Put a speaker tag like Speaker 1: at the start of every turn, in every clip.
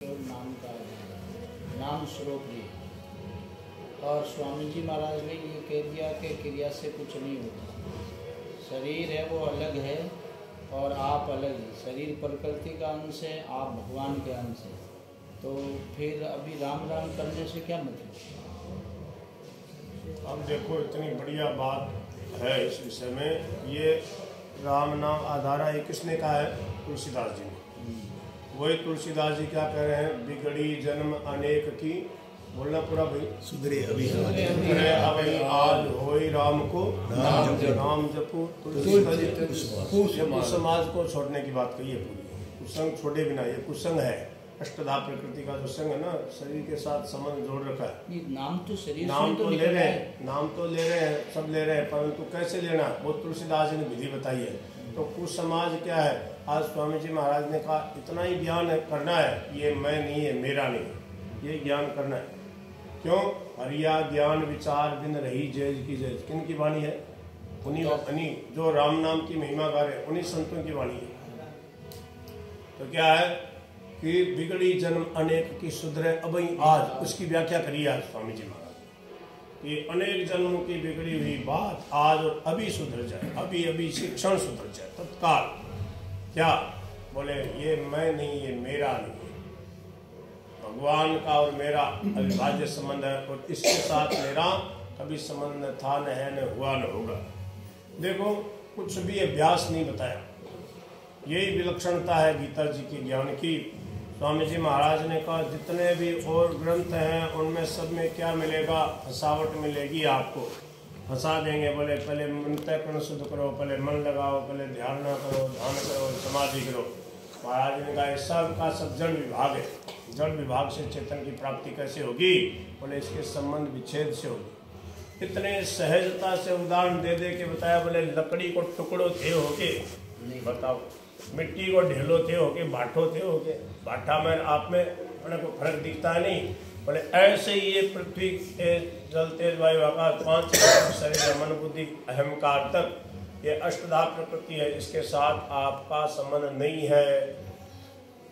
Speaker 1: नाम का नाम श्रोत्री। और स्वामी जी महाराज ने ये कह दिया कि क्रिया से कुछ नहीं होता, शरीर है वो अलग है और आप अलग है। शरीर प्रकृति का अंश है, आप भगवान के अंश है। तो फिर अभी राम राम करने से क्या मतलब?
Speaker 2: अब देखो, इतनी बढ़िया बात है इस विषय में। ये राम नाम आधारा ये किसने कहा है? तुलसीदास जी ने। वही तुलसीदास जी क्या कह रहे हैं? बिगड़ी जन्म अनेक की, बोलना पूरा भाई।
Speaker 3: सुधरे अभी
Speaker 2: अभी आज होई राम को नाम जपो तुलसी। समाज को छोड़ने की बात कही है पूरी। कुसंग छोड़े बिना, ये कुसंग है। अष्टधा प्रकृति का जो संग है ना, शरीर के साथ संबंध जोड़ रखा है।
Speaker 1: नाम तो शरीर
Speaker 2: नाम तो ले रहे हैं, नाम तो ले रहे हैं, सब ले रहे हैं, परंतु कैसे लेना वो तुलसीदास जी ने विधि बताई है। तो कुसमाज क्या है? आज स्वामी जी महाराज ने कहा इतना ही ज्ञान करना है, ये मैं नहीं है, मेरा नहीं है, ये ज्ञान करना है। क्यों? हरिया ज्ञान विचार बिन रही जय की जय। किन की वाणी है? उन्हीं जो राम नाम की महिमा गा रहे, उन्हीं संतों की वाणी है। तो क्या है कि बिगड़ी जन्म अनेक की सुधरे अबई आज, उसकी व्याख्या करी आज स्वामी जी महाराज। ये अनेक जन्मों की बिगड़ी हुई बात आज और अभी सुधर जाए, अभी अभी शिक्षण सुधर जाए तत्काल। क्या बोले? ये मैं नहीं, ये मेरा नहीं, भगवान का और मेरा अविभाज्य संबंध है, और इसके साथ मेरा कभी संबंध न था, न है, न हुआ, न होगा। देखो, कुछ भी अभ्यास नहीं बताया। यही विलक्षणता है गीता जी के ज्ञान की। स्वामी जी महाराज ने कहा जितने भी और ग्रंथ हैं उनमें सब में क्या मिलेगा? फसावट मिलेगी आपको, फंसा देंगे। बोले पहले अंतःकरण शुद्ध करो, पहले मन लगाओ, पहले ध्यान न करो, ध्यान करो, समाधि करो। महाराज ने कहा सब का सब जड़ विभाग है, जड़ विभाग से चेतन की प्राप्ति कैसे होगी? बोले इसके संबंध विच्छेद से होगी। इतने सहजता से उदाहरण दे दे के बताया। बोले लकड़ी को टुकड़ों थे होके, बताओ, मिट्टी को ढेलो थे होके, बाठो थे होके, बाठा में आप में अपने को फर्क दिखता है नहीं। बोले ऐसे ही ये पृथ्वी जल तेज वायु आकाश, पांच शरीर मन बुद्धि अहंकार तक ये अष्टधा प्रकृति है, इसके साथ आपका संबंध नहीं है।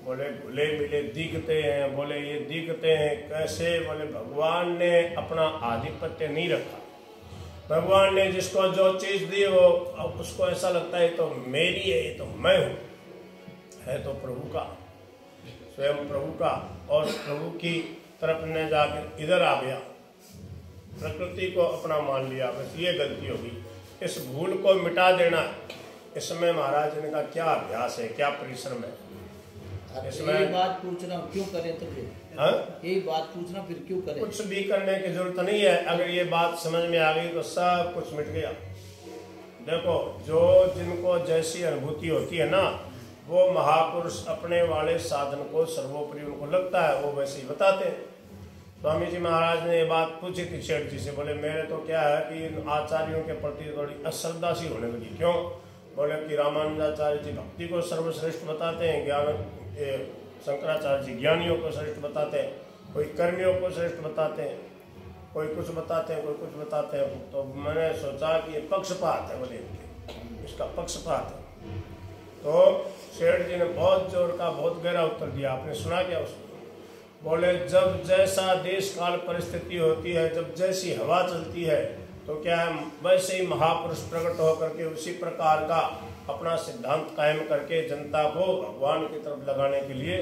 Speaker 2: बोले घुले मिले दिखते हैं। बोले ये दिखते हैं कैसे? बोले भगवान ने अपना आधिपत्य नहीं रखा। भगवान ने जिसको जो चीज दी वो उसको ऐसा लगता है तो मेरी है, ये तो मैं हूँ। है तो प्रभु का, स्वयं प्रभु का, और प्रभु की तरफ न जाकर इधर आ गया, प्रकृति को अपना मान लिया। बस ये गलती होगी, इस भूल को मिटा देना। इसमें महाराज ने कहा क्या अभ्यास है, क्या परिश्रम है इसमें।
Speaker 1: यही बात पूछना क्यों करें? तो फिर यही बात पूछना फिर क्यों करें?
Speaker 2: कुछ भी करने की जरूरत नहीं है। अगर ये बात समझ में आ गई तो सब कुछ मिट गया। देखो, जो जिनको जैसी अनुभूति होती है ना, वो महापुरुष अपने वाले साधन को सर्वोपरि उनको लगता है वो वैसे ही बताते हैं। स्वामी जी महाराज ने ये बात पूछी थी शेठ जी से। बोले मेरे तो क्या है कि इन आचार्यों के प्रति थोड़ी अश्रद्धा सी होने लगी। क्यों? बोले कि रामानुजाचार्य जी भक्ति को सर्वश्रेष्ठ बताते हैं, ज्ञान शंकराचार्य जी ज्ञानियों को श्रेष्ठ बताते हैं, कोई कर्मियों को श्रेष्ठ बताते हैं, कोई कुछ बताते हैं, कोई कुछ बताते हैं। तो मैंने सोचा कि ये पक्षपात है। बोले इसका पक्षपात है। तो शेठ जी ने बहुत जोर का, बहुत गहरा उत्तर दिया। आपने सुना क्या उसको? बोले जब जैसा देश काल परिस्थिति होती है, जब जैसी हवा चलती है, तो क्या है वैसे ही महापुरुष प्रकट होकर के उसी प्रकार का अपना सिद्धांत कायम करके जनता को भगवान की तरफ लगाने के लिए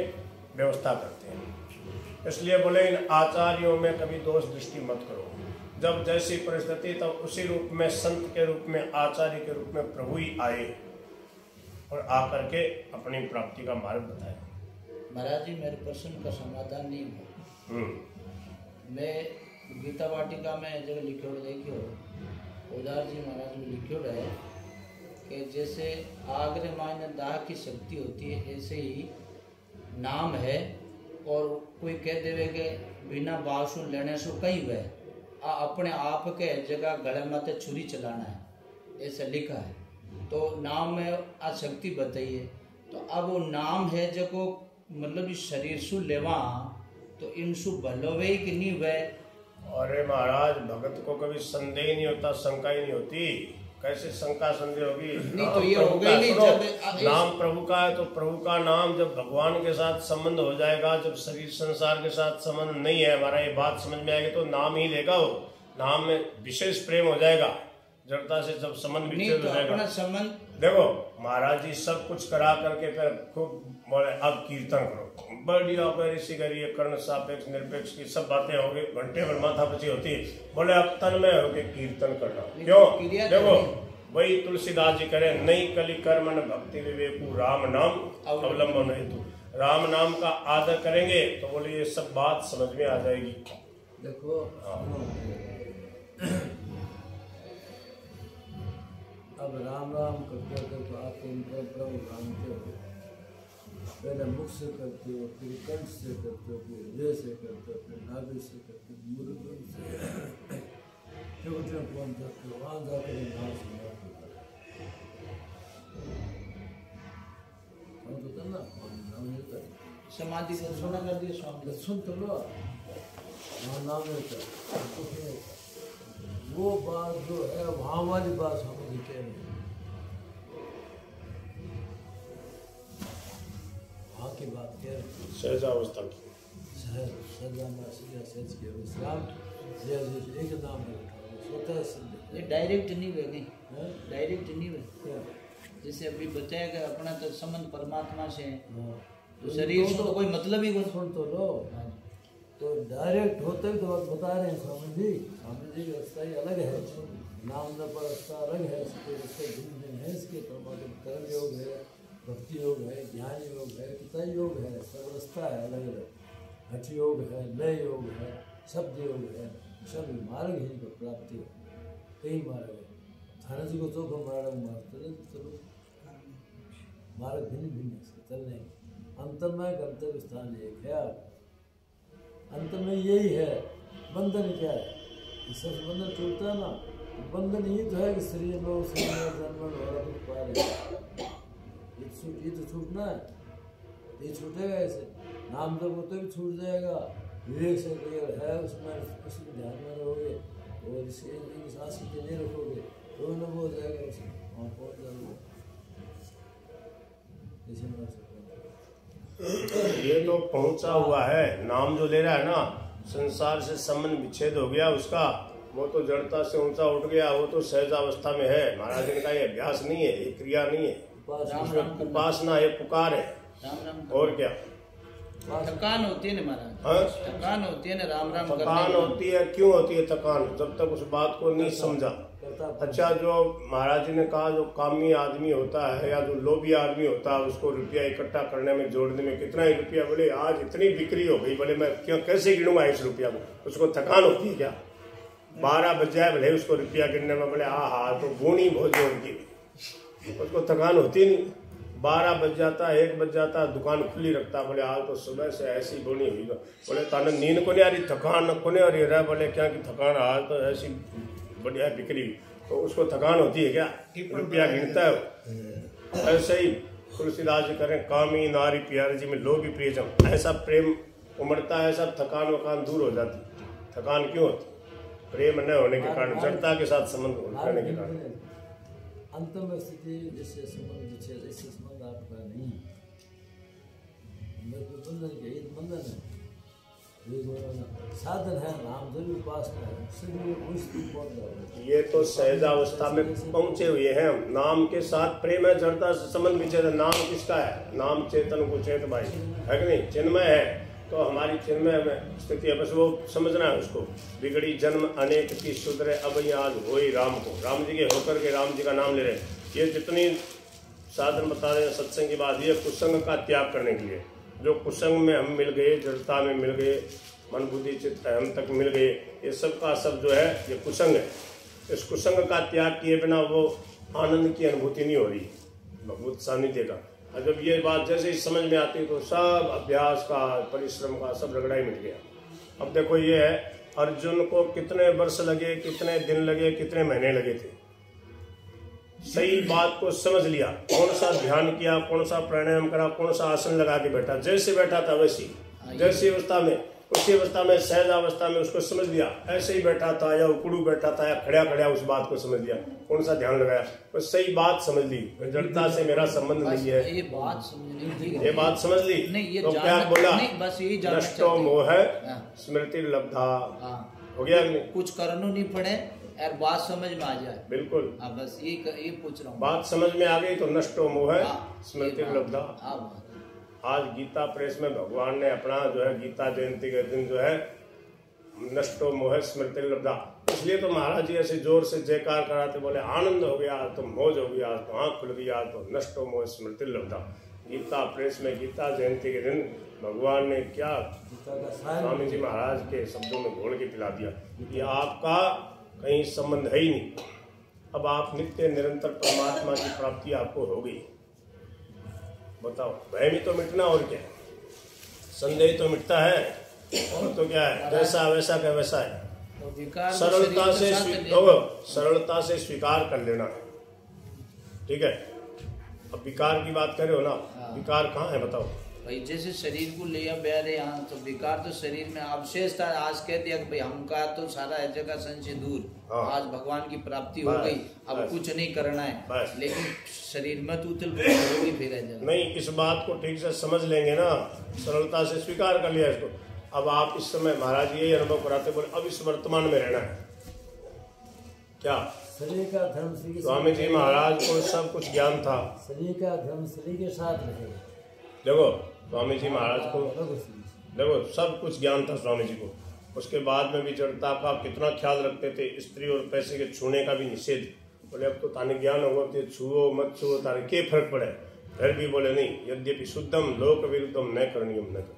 Speaker 2: व्यवस्था करते हैं। इसलिए बोले इन आचार्यों में कभी दोष दृष्टि मत करो। जब जैसी परिस्थिति तब उसी रूप में संत के रूप में, आचार्य के रूप में प्रभु ही आए और आकर के अपनी प्राप्ति का मार्ग बताया।
Speaker 1: महाराज जी मेरे प्रश्न का समाधान नहीं हुआ। मैं गीता वाटिका में जब लिखो देखियो, उदार जी महाराज में लिखो है कि जैसे आग्रे मायने दाह की शक्ति होती है, ऐसे ही नाम है। और कोई कह देवे के बिना बासु लेने से कई वह अपने आप के जगह गले माथे छुरी चलाना है, ऐसा लिखा है। तो नाम में आ शक्ति बताइए। तो अब वो नाम है जो मतलब इस शरीर सु लेवा, तो इनसु भलो वे कि नहीं वह।
Speaker 2: अरे महाराज, भगत को कभी संदेह नहीं होता, शंका ही नहीं होती। कैसे शंका संदेह होगी?
Speaker 1: नहीं तो ये हो गई नहीं जब
Speaker 2: नाम प्रभु का है तो प्रभु का नाम जब भगवान के साथ संबंध हो जाएगा, जब शरीर संसार के साथ संबंध नहीं है हमारा, ये बात समझ में आएगी तो नाम ही लेगा वो। नाम में विशेष प्रेम हो जाएगा, जड़ता से जब संबंध विच्छेद हो जाएगा।
Speaker 1: संबंध
Speaker 2: देखो महाराज जी सब कुछ करा करके फिर खूब बोले अब कीर्तन करो, बढ़िया ऋषि करिए, कर्ण सापेक्ष निरपेक्ष की सब बातें हो गई, घंटे भर माथा पची होती है, बोले अब तन में होके कीर्तन करना। क्यों? देखो वही तुलसीदास जी करे, नई कली कर्मन भक्ति विवेकु राम नाम अवलंबन हेतु। राम नाम का आदर करेंगे तो बोले ये सब बात समझ में आ जाएगी।
Speaker 3: देखो अब राम राम करते हो तो आप उनका प्रभु जानते हो, पहले मुख से करते हो, फिर कंठ से करते हो, फिर हृदय से करते हो, फिर नाभि से करते हो, मूर्धन से फिर उठने पहुँच जाते हो, वहाँ जाकर नाम सुना हम तो करना नाम नहीं कर
Speaker 1: समाधि को सुना कर दिया स्वामी,
Speaker 3: सुन तो लो वहाँ नाम नहीं कर। वो बात जो है वहाँ वाली बात समझ के नहीं, वहाँ की बात कह रहे
Speaker 2: सहजावस्था की
Speaker 3: सहज के विश्राम एक नाम है स्वतः सिद्ध।
Speaker 1: ये डायरेक्ट नहीं हुए नहीं, डायरेक्ट नहीं हुए। जैसे अभी बताया गया अपना तो संबंध परमात्मा से है, तो शरीर से तो कोई मतलब ही नहीं।
Speaker 3: सुन तो लो, तो डायरेक्ट होते ही तो बात बता रहे हैं स्वामी जी की रास्ता ही अलग है, नाम पर रास्ता अलग है, इसके रास्ते भिन्न भिन्न है, इसके परमात्मा कर्म योग है, भक्ति योग है, ज्ञान योग है, कितना योग है, सब रास्ता है अलग अलग, हठ योग है, लय योग है, शब्द योग है, सब मार्ग ही को प्राप्ति हो, कई मार्ग है। थाना जी को तो मार्ग मारते चलो मार्ग भिन्न भिन्न चलने, अंतर में गंतव्य स्थान एक है। आप अंत में यही है, बंधन क्या है? इससे बंधन टूटता है ना, बंधन ये तो है कि शरीर में जन्म दुख पा रहे, ये तो छूटना है, ये छूटेगा ऐसे। नाम जब होते भी छूट जाएगा, विवेक से क्लियर है उसमें, उसमें ध्यान में रहोगे और इसे सांस के नहीं रखोगे तो न हो जाएगा, उसे वहाँ पहुँच जाओगे।
Speaker 2: ये तो पहुंचा हुआ है, नाम जो ले रहा है ना, संसार से संबंध विच्छेद हो गया उसका, वो तो जड़ता से ऊंचा उठ गया, वो तो सहजावस्था में है। महाराज जी का ये अभ्यास नहीं है, ये क्रिया नहीं है, उपासना है, पुकार है, और क्या
Speaker 1: थकान होती है ना महाराज, थकान होती है ना राम राम
Speaker 2: थकान होती है। क्यों होती है थकान? जब तक उस बात को नहीं समझा। अच्छा, जो महाराज जी ने कहा जो कामी आदमी होता है या जो लोभी आदमी होता है, उसको रुपया इकट्ठा करने में, जोड़ने में कितना ही रुपया, बोले आज इतनी बिक्री हो गई, बोले मैं क्यों कैसे गिनूंगा इस रुपया को? उसको थकान होती है क्या? 12 बज जाए भले उसको रुपया गिनने में, बोले हाँ तो गुणी बहुत जोड़ की, उसको थकान होती नहीं। 12 बज जाता, 1 बज जाता, दुकान खुली रखता, बोले आज तो सुबह से ऐसी बोनी हुई, बोले ताने नींद को नहीं आ रही, थकान को नहीं आ रही रहा, बोले क्या की थकान, आज तो ऐसी बढ़िया बिक्री, तो उसको थकान होती है क्या? रुपया गिनता है। ऐसे ही तुलसीदास जी करें, कामी नारी प्यारी जी में लोभी प्रियजम, ऐसा प्रेम उमड़ता है, सब थकान वकान दूर हो जाती। थकान क्यों होती? प्रेम न होने के कारण, जड़ता के साथ संबंध होने के कारण।
Speaker 3: अंतम स्थिति जैसे संबंध जैसे संबंध आपका नहीं, बंधन है, साधन है, नाम जरूर उपासना है, सभी
Speaker 2: ये तो सहजावस्था में पहुंचे हुए हैं। नाम के साथ प्रेम है, जड़ता से संबंध विच्छेद। नाम किसका है? नाम चेतन को चेत भाई है कि नहीं? चिन्मय है, तो हमारी चिन्मय में स्थिति है, बस वो समझना है उसको। बिगड़ी जन्म अनेक की सुधरे अब आज हो राम को, राम जी के होकर के राम जी का नाम ले रहे हैं। ये जितनी साधन बता रहे हैं सत्संग की बात, ये कुसंग का त्याग करने के लिए। जो कुसंग में हम मिल गए, जड़ता में मिल गए, मन बुद्धि चित्त हम तक मिल गए, ये सब का सब जो है ये कुसंग है। इस कुसंग का त्याग किए बिना वो आनंद की अनुभूति नहीं हो रही, भगवत सानिध्य का। और जब ये बात जैसे ही समझ में आती तो सब अभ्यास का, परिश्रम का सब रगड़ा ही मिट गया। अब देखो ये है, अर्जुन को कितने वर्ष लगे, कितने दिन लगे, कितने महीने लगे थे, सही बात को समझ लिया, कौन सा ध्यान किया, कौन सा प्राणायाम करा, कौन सा आसन लगा के बैठा, जैसे बैठा था वैसी, जैसी अवस्था में उसी अवस्था में सहज अवस्था में उसको समझ लिया, ऐसे ही बैठा था या उकड़ू बैठा था या खड़ा खड़ा उस बात को समझ लिया, कौन सा ध्यान लगाया, बस सही बात समझ ली, जड़ता से मेरा संबंध नहीं है,
Speaker 1: ये बात समझनी,
Speaker 2: ये बात समझ ली।
Speaker 1: नहीं, ये
Speaker 2: तो क्या बोला,
Speaker 1: बस यही जानना
Speaker 2: नष्टो मोह स्मृति लब्धा, हो गया नहीं,
Speaker 1: कुछ करना नहीं पड़े और बात समझ में आ जाए,
Speaker 2: बिल्कुल।
Speaker 1: बस ये पूछ रहा हूँ,
Speaker 2: बात समझ में आ गई तो नष्टो मोह स्मृति लब्धा। आज गीता प्रेस में भगवान ने अपना जो है गीता जयंती के दिन जो है नष्टो मोह स्मृति लब्धा, इसलिए तो महाराज जी ऐसे जोर से जयकार कराते, बोले आनंद हो गया तो मौज हो गया तो आँख खुल गया तो नष्टो मोह स्मृति लब्धा। गीता प्रेस में गीता जयंती के दिन भगवान ने क्या स्वामी जी महाराज के शब्दों में घोल के पिला दिया, ये आपका कहीं संबंध है ही नहीं, अब आप नित्य निरंतर परमात्मा की प्राप्ति आपको हो गई। बताओ, भय भी तो मिटना और क्या, संदेह तो मिटता है, और तो क्या है, जैसा वैसा का वैसा है, सरलता से स्वीकार कर लेना है, ठीक है। अब विकार की बात करे हो ना, विकार कहाँ है बताओ
Speaker 1: भाई, जैसे शरीर को लिया बैरे यहाँ, तो विकार तो शरीर में अवशेष था, आज कह दिया कि भाई हमका तो सारा जगह संशय दूर, आज भगवान की प्राप्ति हो गई, अब कुछ नहीं करना है, लेकिन शरीर में तो उथल पुथल होगी फिर
Speaker 2: नहीं, इस बात को ठीक से समझ लेंगे ना, सरलता से स्वीकार कर लिया इसको। अब आप इस समय महाराज यही अनुभव कराते, बोले अब इस वर्तमान में रहना है, क्या
Speaker 3: शरीर का धर्म
Speaker 2: स्वामी जी महाराज को सब कुछ ज्ञान था,
Speaker 3: शरीर का धर्म शरीर के साथ रहे।
Speaker 2: देखो स्वामी जी महाराज को देखो सब कुछ ज्ञान था स्वामी जी को, उसके बाद में भी जड़ता का कितना ख्याल रखते थे, स्त्री और पैसे के छूने का भी निषेध, बोले अब तो ताने ज्ञान होगा तो छुओ मत छुओ, तारे क्या फर्क पड़े, फिर भी बोले नहीं, यद्यपि शुद्धम लोक विरुद्धम न करणीयम न कर,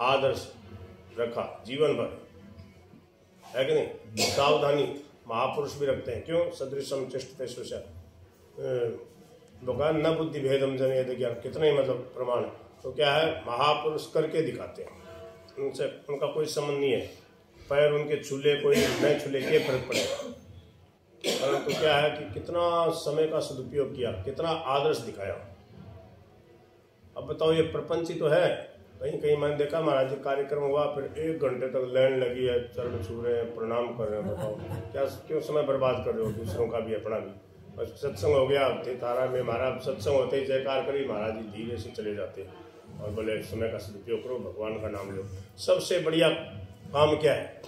Speaker 2: आदर्श रखा जीवन भर, है कि नहीं। सावधानी महापुरुष भी रखते हैं, क्यों, सदृशम चेष्टते सुशा भगवान न बुद्धि भेदम जन ज्ञान, कितना ही मतलब प्रमाण है। तो क्या है, महापुरुष करके दिखाते हैं, उनसे उनका कोई संबंध नहीं है, पैर उनके छूले कोई न छूले के फर्क पड़ेगा, परंतु क्या है कि कितना समय का सदुपयोग किया, कितना आदर्श दिखाया। अब बताओ, ये प्रपंच ही तो है, कहीं कहीं मैंने देखा महाराज जी कार्यक्रम हुआ, फिर 1 घंटे तक लाइन लगी है, चरण छू रहे हैं, प्रणाम कर रहे हैं, बताओ क्या क्यों समय बर्बाद कर रहे हो, दूसरों का भी अपना भी। बस सत्संग हो गया, तारा में महाराज सत्संग होते ही जयकार करी, महाराज जी धीरे से चले जाते और बोले समय का सदुपयोग करो, भगवान का नाम लो। सबसे बढ़िया काम क्या है,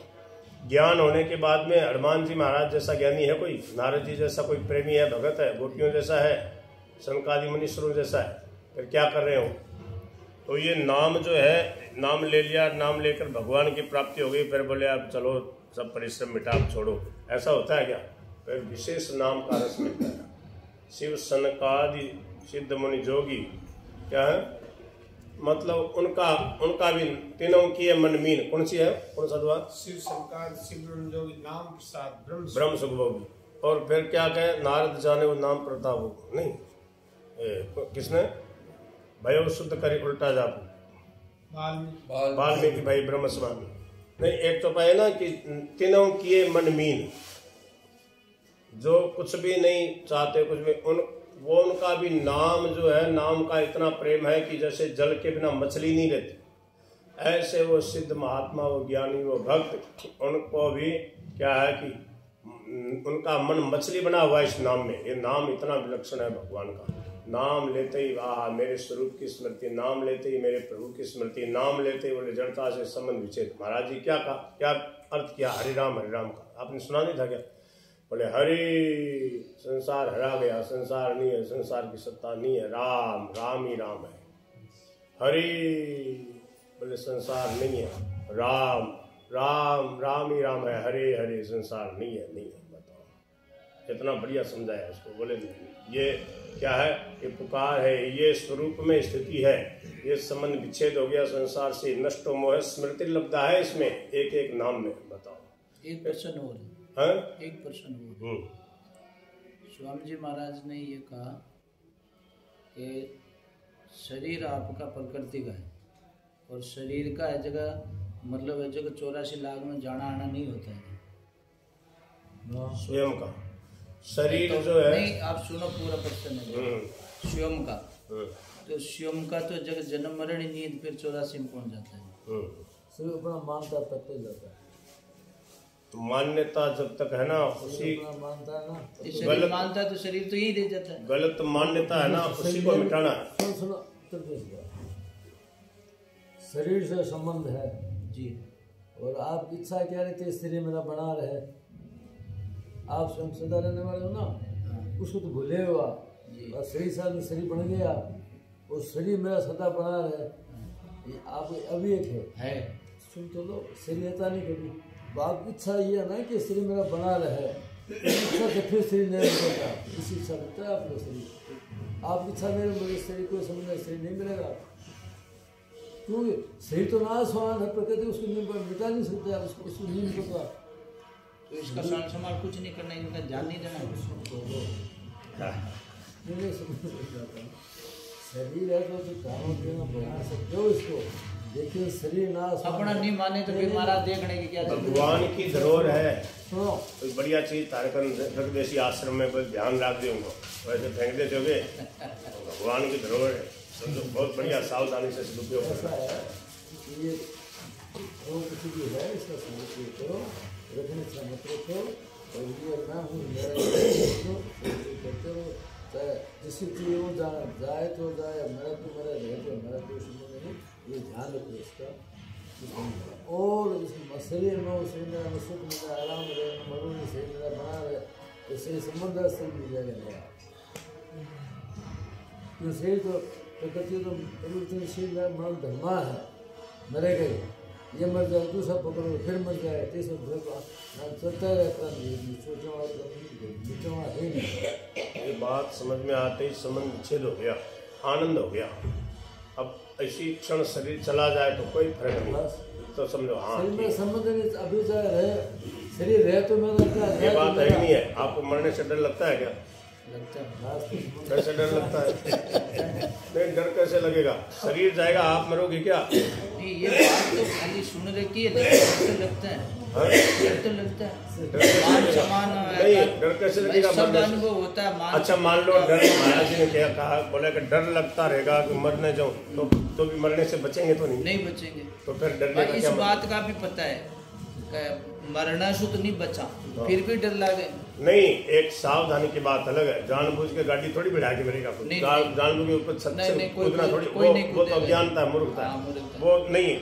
Speaker 2: ज्ञान होने के बाद में हनुमान जी महाराज जैसा ज्ञानी है कोई, नारद जी जैसा कोई प्रेमी है, भगत है, गोपियों जैसा है, सनकादि मुनीश्वरों जैसा है, फिर क्या कर रहे हो। तो ये नाम जो है, नाम ले लिया, नाम लेकर भगवान की प्राप्ति हो गई, फिर बोले आप चलो सब परिश्रम मिटा छोड़ो, ऐसा होता है क्या। फिर विशेष नाम का रस मिलता है। शिव सनकादि सिद्ध मुनि जोगी क्या है, मतलब उनका भी तीनों की है मनमीन, कौन सी है, कौन सा दुआ,
Speaker 4: शिव सनकादि सिद्ध मुनि जोगी नाम प्रसाद
Speaker 2: ब्रह्म सुख भोगी। और फिर क्या कहे, नारद जाने वो नाम प्रताप नहीं, किसने भयो शुद्ध करी उल्टा जापू, वाल्मीकि भाई ब्रह्म स्वामी नहीं। एक तो पाए ना कि तीनों किए मनमीन, जो कुछ भी नहीं चाहते, कुछ भी वो उनका भी नाम जो है, नाम का इतना प्रेम है कि जैसे जल के बिना मछली नहीं रहती, ऐसे वो सिद्ध महात्मा, वो ज्ञानी, वो भक्त, उनको भी क्या है कि उनका मन मछली बना हुआ है इस नाम में। ये नाम इतना विलक्षण है भगवान का, नाम लेते ही वाह मेरे स्वरूप की स्मृति, नाम लेते ही मेरे प्रभु की स्मृति, नाम लेते ही बोले जड़ता से संबंध विच्छेद। महाराज जी क्या कहा, क्या अर्थ किया हरि राम का, आपने सुना नहीं था क्या, बोले हरि संसार हरा गया, संसार नहीं है, संसार की सत्ता नहीं है, राम राम ही राम है, हरि बोले संसार नहीं है, राम राम राम ही राम है, हरे हरे संसार नहीं है, नहीं है। बताओ कितना बढ़िया समझाया इसको। बोले ये क्या है, ये पुकार है, ये स्वरूप में स्थिति है, ये संबंध विच्छेद हो गया संसार से, नष्टो मोह स्मृति लब्धा है इसमें, एक एक नाम में। बताओ
Speaker 1: एक प्रश्न हो
Speaker 2: हाँ,
Speaker 1: एक प्रश्न हो, स्वामी जी महाराज ने ये कहा कि शरीर आपका प्रकृति का है और शरीर का है जगह, मतलब है जगह 84 लाख में जाना आना नहीं होता है,
Speaker 2: स्वयं का शरीर तो जो है
Speaker 1: नहीं, आप सुनो पूरा प्रश्न है स्वयं का, तो स्वयं का तो जगह जन्म मरण ही नहीं, फिर 84 में कौन जाता है।
Speaker 3: शरीर अपना मानता तब तक जाता है।
Speaker 2: तो मान्यता जब तक है ना उसी
Speaker 3: शरीर अपना मानता है ना,
Speaker 1: ये शरीर मानता है तो शरीर तो यही दे जाता है।
Speaker 2: गलत मान्यता है ना उसी को मिटाना है।
Speaker 3: सुनो शरीर से संबंध है
Speaker 1: जी।
Speaker 3: और आप इच्छा क्या रहती है शरीर मेरा बना रहे, आप स्वयं सदा रहने वाले हो ना, उसको तो भूले हो आप। और शरीर साथ में शरीर बन गया और शरीर मेरा सदा बना रहे, ये आप अभी एक है। सुन तो लो, शरीर रहता नहीं कभी। तो आपकी इच्छा ये है ना कि शरीर मेरा बना रहे, इच्छा से फिर शरीर नहीं मिलेगा, इसी इच्छा रहता है आपका शरीर। आपकी इच्छा नहीं मिले शरीर को समझना, शरीर नहीं मिलेगा क्योंकि शरीर तो नाशवान है, प्रकृति उसको नहीं मिटा नहीं सकते आप, उसको नहीं मिलता।
Speaker 1: तो इसका संभाल कुछ नहीं करना, इनका ध्यान नहीं देना।
Speaker 3: नहीं समझ जाता शरीर है तो कामों देना बना सकते हो इसको, देखिए शरीर नाश
Speaker 1: अपना नहीं माने तो फिर महाराज देखने की क्या जरूरत है।
Speaker 2: भगवान की धरोहर है,
Speaker 3: सुनो
Speaker 2: कोई बढ़िया चीज तारकन रख देसी आश्रम में बस ध्यान रख दे उनको, वैसे फेंक देते होगे। भगवान की धरोहर है, समझो बहुत बढ़िया सावधानी से सदुपयोग
Speaker 3: ऐसा
Speaker 2: करना।
Speaker 3: है कि ये किसी भी है इसका सदुपयोग करो, रखने से मत रखो, और ये ना हूँ मेरा करते रहो, चाहे जिसकी चीज वो जाए तो जाए, मेरा तो मेरा रहे तो मेरा कोई सुनने नहीं, ये ध्यान रखो इसका। और इस शरीर में उस शरीर में सुख मिला, आराम रहे, मरुन शरीर मेरा बना रहे, तो शरीर संबंध से मिल जाएगा नया। क्यों शरीर तो प्रकृति तो परिवर्तनशील है, मन धर्मा है, मरेगा ही, ये मर जाए दूसरा पकड़ो फिर मर जाए, तीसरा चलता रहता है, छोटा है नहीं।
Speaker 2: ये बात समझ में आते ही संबंध विच्छेद हो गया, आनंद हो गया। अब ऐसी क्षण शरीर चला जाए तो कोई फर्क नहीं, तो समझो हाँ
Speaker 3: शरीर में संबंध नहीं, अभी चाहे रहे शरीर रहे तो मेरा क्या
Speaker 2: ये बात है नहीं है। आपको मरने से डर लगता है क्या? कैसे डर लगता है? नहीं, डर कैसे लगेगा? शरीर जाएगा, आप मरोगे क्या?
Speaker 1: नहीं, ये बात तो खाली सुन रखी है, लेकिन डर लगता है। डर तो लगता है, मान सम्मान
Speaker 2: नहीं, डर कैसे लगेगा?
Speaker 1: सब अनुभव होता है। मान
Speaker 2: अच्छा मान लो डर, महाराज जी ने क्या कहा, बोले कि डर लगता रहेगा कि मरने जाऊं तो भी मरने से बचेंगे तो नहीं
Speaker 1: बचेंगे।
Speaker 2: तो फिर डरने का
Speaker 1: इस
Speaker 2: क्या
Speaker 1: बात का भी पता है कि मरना से तो नहीं बचा, फिर भी डर लगे।
Speaker 2: नहीं, एक सावधानी की बात अलग है, जानबूझ के गाड़ी थोड़ी बिठा के मेरेगा, जानबूझ के ऊपर छत से कूदना थोड़ी, वो तो अज्ञानता है, मूर्खता है, वो नहीं।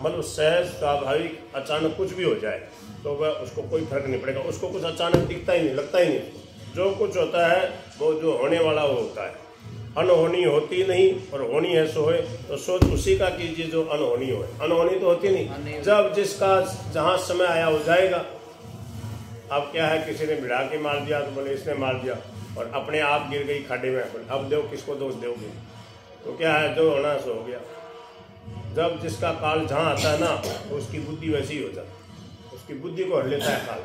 Speaker 2: मतलब सहज स्वाभाविक अचानक कुछ भी हो जाए तो वह उसको कोई फर्क नहीं पड़ेगा, उसको कुछ अचानक दिखता ही नहीं, लगता ही नहीं। जो कुछ होता है वो जो होने वाला वो होता है, अनहोनी होती नहीं, और होनी है सो है, तो सोच उसी का कीजिए जो अनहोनी हो। अनहोनी तो होती नहीं, जब जिसका जहाँ समय आया हो जाएगा। अब क्या है, किसी ने भिड़ा के मार दिया तो बोले इसने मार दिया, और अपने आप गिर गई खाडे में, अब दो किसको दोष दोगे? तो क्या है, जो होना सो हो गया। जब जिसका काल जहाँ आता है ना तो उसकी बुद्धि वैसी ही हो जाती है, उसकी बुद्धि को हर लेता है काल।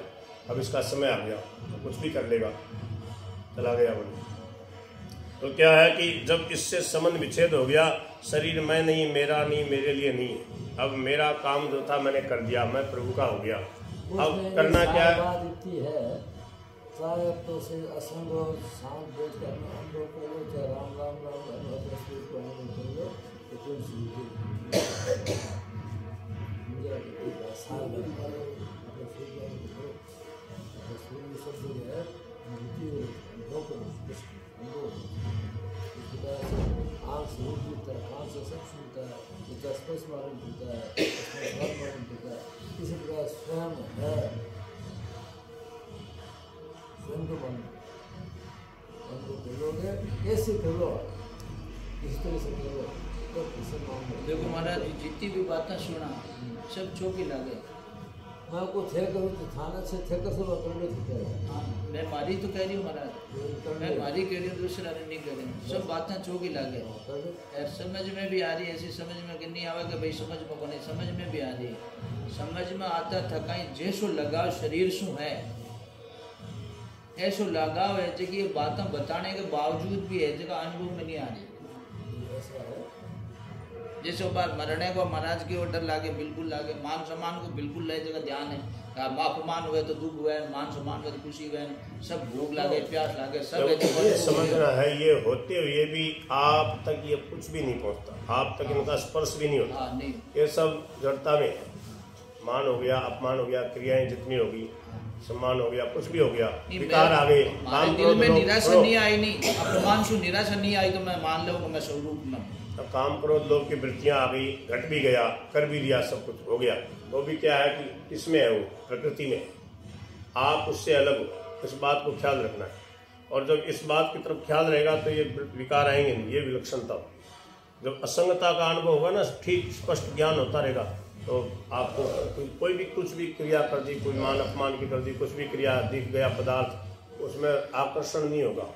Speaker 2: अब इसका समय आ गया तो कुछ भी कर लेगा, चला गया बोले। तो क्या है कि जब इससे संबंध विच्छेद हो गया, शरीर मैं नहीं, मेरा नहीं, मेरे लिए नहीं है, अब मेरा काम जो था मैंने कर दिया, मैं प्रभु का हो गया। अब करना क्या है?
Speaker 3: बात इतनी है, चाहे तो से असंग और शांत बैठ कर अनुभव कर लो, चाहे राम राम राम अपने शरीर को अनुभव कर लो, तो तुम सीखे मुझे साल भर मारो, अपने शरीर को अनुभव करो, अपने शरीर में सब जो है अनुभव करो, इसके बाद आँख से रूप दिखता है, कान से सब सुनता है, इसका स्पर्श मालूम होता है, इसका स्वाद मालूम होता है। इसी प्रकार स्वयं है, स्वयं को मन करोगे, कैसे करो, इस तरह से करो तो किसी मामले।
Speaker 1: देखो महाराज, जितनी भी बातें सुना सब चौकी लगे।
Speaker 3: मैं को थे करूँ तो थाना से थे कर सब कर लो थे।
Speaker 1: हाँ, मैं मारी तो कह रही हूँ महाराज, मैं मारी कह रही हूँ, दूसरा नहीं कह रही हूँ, सब बातें चौकी लगे। समझ में भी आ रही है, ऐसी समझ में कि नहीं आवा कि भाई समझ में को नहीं, समझ में भी आ रही है। समझ में आता था कहीं जैसो लगाव शरीर से है, ऐसो लगाव है कि ये बातें बताने के बावजूद भी है जगह अनुभव में नहीं आ रही। जैसे वो बात मरने को महाराज की ऑर्डर लागे बिल्कुल लागे, मान सम्मान को बिल्कुल ले जगह ध्यान है। अपमान हुए तो दुख हुए, मान सम्मान हुए तो खुशी हुए, सब भूख लागे प्यास लागे सब
Speaker 2: ये समझना है, ये होते हुए भी आप तक ये कुछ भी नहीं पहुंचता, आप तक इनका स्पर्श भी नहीं होता।
Speaker 1: नहीं।
Speaker 2: ये सब जड़ता में है। मान हो गया, अपमान हो गया, क्रियाएं जितनी होगी, सम्मान हो गया, कुछ भी हो गया, विकार आ गए, काम
Speaker 1: दिल में निराशा नहीं आई, नहीं अपमान से निराशा नहीं आई तो मैं मान लूंगा मैं स्वरूप में
Speaker 2: काम करो, लोग की वृत्तियां आ गई, घट भी गया, कर भी दिया, सब कुछ हो गया, तो भी क्या है कि इसमें है, वो प्रकृति में आप उससे अलग हो। इस बात को ख्याल रखना है, और जब इस बात की तरफ ख्याल रहेगा तो ये विकार आएंगे नहीं, ये विलक्षणता। जब असंगता का अनुभव होगा ना, ठीक स्पष्ट ज्ञान होता रहेगा, तो आपको कोई भी कुछ भी क्रिया कर दी, कोई मान अपमान की कर दी, कुछ भी क्रिया दिख गया पदार्थ, उसमें आकर्षण नहीं होगा,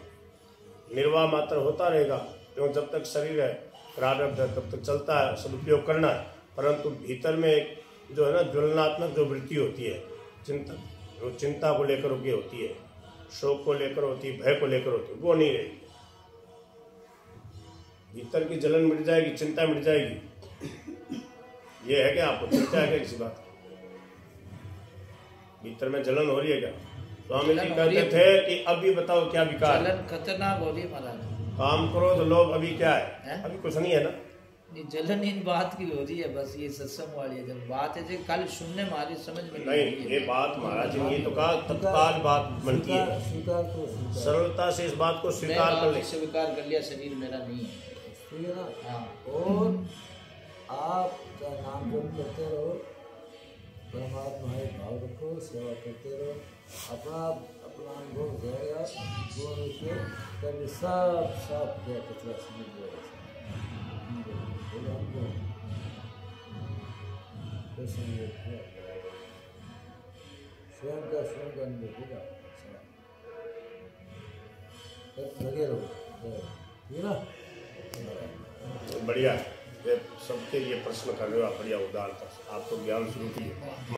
Speaker 2: निर्वाह मात्र होता रहेगा। क्योंकि जब तक शरीर है, प्रारब्ध है, तब तक चलता है, सदुपयोग करना है। परंतु भीतर में एक जो है ना ज्वलनात्मक जो वृत्ति होती है, चिंता, जो चिंता को लेकर के होती है, शोक को लेकर होती है, भय को लेकर होती है, वो नहीं रहेगी। भीतर की जलन मिट जाएगी, चिंता मिट जाएगी। ये है क्या आपको चिंता है क्या किसी बात की? भीतर में जलन हो रही है क्या? स्वामी जी कहते थे कि अभी बताओ क्या विकार?
Speaker 1: जलन खतरनाक हो रही है महाराज।
Speaker 2: काम करो तो लोग अभी क्या है? अभी कुछ नहीं है ना।
Speaker 1: नहीं, जलन इन बात की हो रही है, बस ये सत्संग वाली है। जब बात है जो कल सुनने हमारी समझ में
Speaker 2: नहीं, ये बात महाराज जी ने तो कहा तत्काल बात बनती है, सरलता से इस बात को स्वीकार कर ले।
Speaker 1: स्वीकार कर लिया, शरीर मेरा नहीं है,
Speaker 3: ठीक है ना।
Speaker 1: हाँ।
Speaker 3: और आप का नाम जप करते रहो, परमात्मा ही भाव रखो, सेवा करते रहो, अपना अनुभव हो जाएगा। कभी सब साफ गया कचरा समझ जाएगा। स्वयं का अनुभव होगा, लगे रहो, ठीक है ना।
Speaker 2: बढ़िया, सबके लिए प्रश्न कर रहे हो आप, बढ़िया उदारता, आपको ज्ञान स्वरूप ही है।